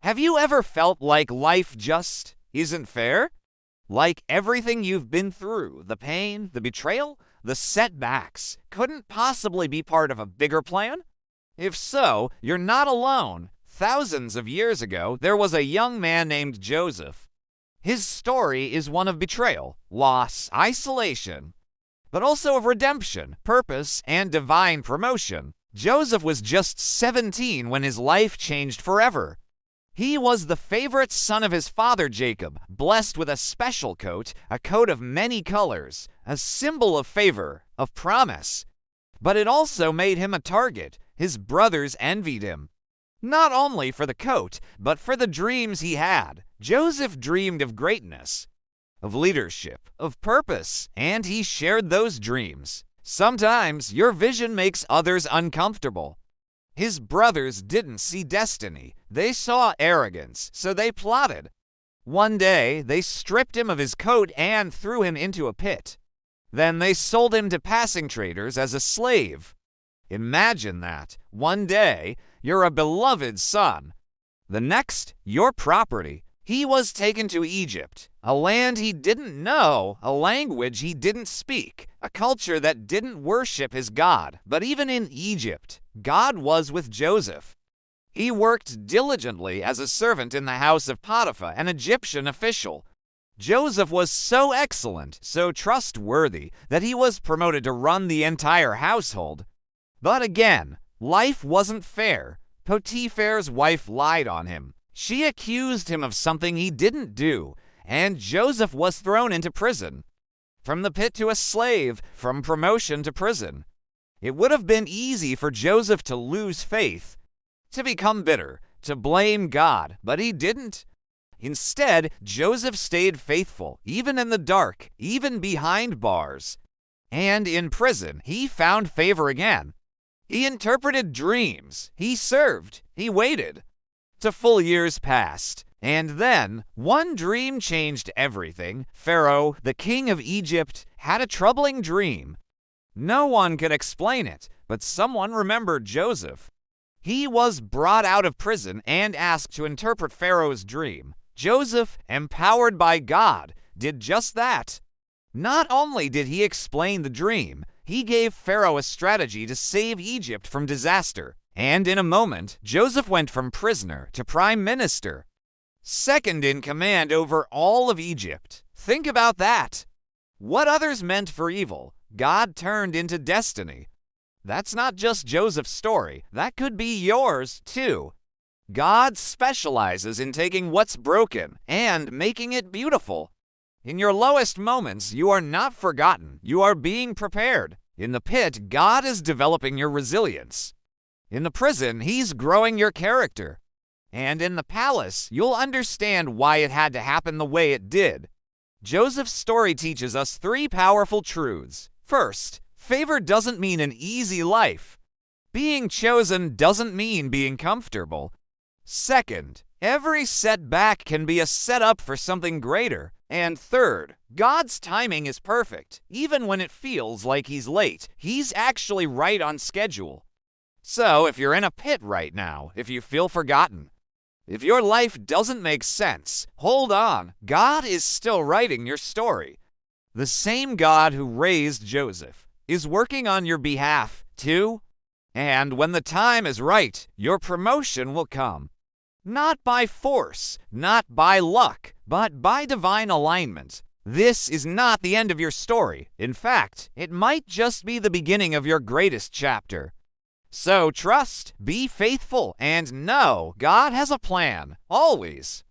Have you ever felt like life just isn't fair? Like everything you've been through, the pain, the betrayal, the setbacks, couldn't possibly be part of a bigger plan? If so, you're not alone. Thousands of years ago, there was a young man named Joseph. His story is one of betrayal, loss, isolation, but also of redemption, purpose, and divine promotion. Joseph was just 17 when his life changed forever. He was the favorite son of his father Jacob, blessed with a special coat, a coat of many colors, a symbol of favor, of promise. But it also made him a target. His brothers envied him. Not only for the coat, but for the dreams he had. Joseph dreamed of greatness, of leadership, of purpose, and he shared those dreams. Sometimes your vision makes others uncomfortable. His brothers didn't see destiny. They saw arrogance, so they plotted. One day, they stripped him of his coat and threw him into a pit. Then they sold him to passing traders as a slave. Imagine that. One day, you're a beloved son. The next, your property. He was taken to Egypt, a land he didn't know, a language he didn't speak, a culture that didn't worship his God. But even in Egypt, God was with Joseph. He worked diligently as a servant in the house of Potiphar, an Egyptian official. Joseph was so excellent, so trustworthy, that he was promoted to run the entire household. But again, life wasn't fair. Potiphar's wife lied on him. She accused him of something he didn't do, and Joseph was thrown into prison. From the pit to a slave, from promotion to prison. It would have been easy for Joseph to lose faith, to become bitter, to blame God, but he didn't. Instead, Joseph stayed faithful, even in the dark, even behind bars. And in prison, he found favor again. He interpreted dreams, he served, he waited. The full years passed, and then one dream changed everything. Pharaoh, the king of Egypt, had a troubling dream. No one could explain it, but someone remembered Joseph. He was brought out of prison and asked to interpret Pharaoh's dream. Joseph, empowered by God, did just that. Not only did he explain the dream, he gave Pharaoh a strategy to save Egypt from disaster. And in a moment, Joseph went from prisoner to prime minister, second in command over all of Egypt. Think about that. What others meant for evil, God turned into destiny. That's not just Joseph's story. That could be yours, too. God specializes in taking what's broken and making it beautiful. In your lowest moments, you are not forgotten. You are being prepared. In the pit, God is developing your resilience. In the prison, He's growing your character. And in the palace, you'll understand why it had to happen the way it did. Joseph's story teaches us three powerful truths. First, favor doesn't mean an easy life. Being chosen doesn't mean being comfortable. Second, every setback can be a setup for something greater. And third, God's timing is perfect. Even when it feels like He's late, He's actually right on schedule. So if you're in a pit right now, if you feel forgotten, if your life doesn't make sense, hold on. God is still writing your story. The same God who raised Joseph is working on your behalf, too. And when the time is right, your promotion will come. Not by force, not by luck, but by divine alignment. This is not the end of your story. In fact, it might just be the beginning of your greatest chapter. So trust, be faithful, and know God has a plan, always.